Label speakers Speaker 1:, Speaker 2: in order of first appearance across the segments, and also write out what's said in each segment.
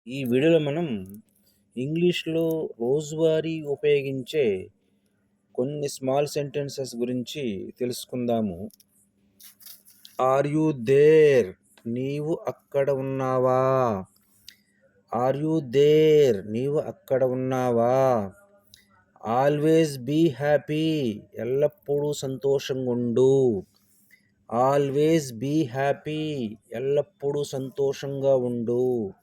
Speaker 1: ఈ వీడియోలో మనం ఇంగ్లీష్‌లో రోజువారీ ఉపయోగించే కొన్ని స్మాల్ సెంటెన్సెస్ గురించి తెలుసుకుందాము. Are you there? నీవు అక్కడ ఉన్నావా? Are you there? నీవు అక్కడ ఉన్నావా? Always be happy. ఎల్లప్పుడూ సంతోషంగుండు. Always be happy. ఎల్లప్పుడూ సంతోషంగా ఉండు.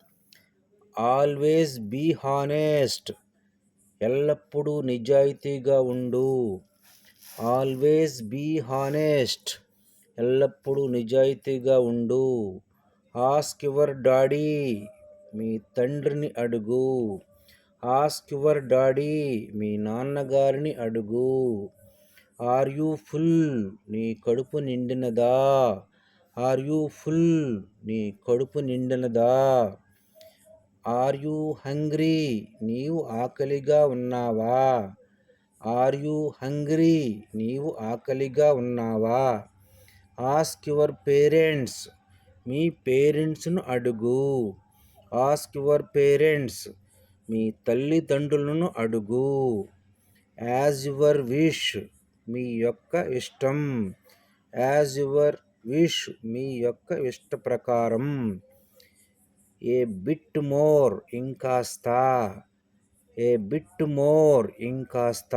Speaker 1: Always be honest. ఎల్లప్పుడూ నిజాయితీగా ఉండు. Always be honest. ఎల్లప్పుడూ నిజాయితీగా ఉండు. Ask your daddy. మీ తండ్రిని అడుగు. Ask your daddy. మీ నాన్నగారిని అడుగు. Are you full? నీ కడుపు నిండినదా? Are you full? నీ కడుపు నిండినదా? Are you hungry? నీవు ఆకలిగా ఉన్నావా? Are you hungry? నీవు ఆకలిగా ఉన్నావా? Ask your parents. మీ పేరెంట్స్ను అడుగు. Ask your parents. మీ తల్లిదండ్రులను అడుగు. As your wish. మీ యొక్క ఇష్టం. As your wish. మీ యొక్క ఇష్ట ప్రకారం. ఏ బిట్ మోర్. ఇంకాస్త. ఏ బిట్ మోర్. ఇంకాస్త.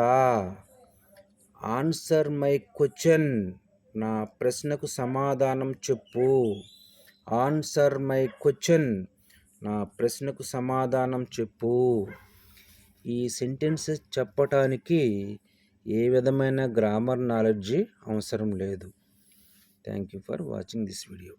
Speaker 1: Answer my question. నా ప్రశ్నకు సమాధానం చెప్పు. Answer my question. నా ప్రశ్నకు సమాధానం చెప్పు. ఈ సెంటెన్సెస్ చెప్పటానికి ఏ విధమైన గ్రామర్ నాలెడ్జి అవసరం లేదు. Thank you for watching this video.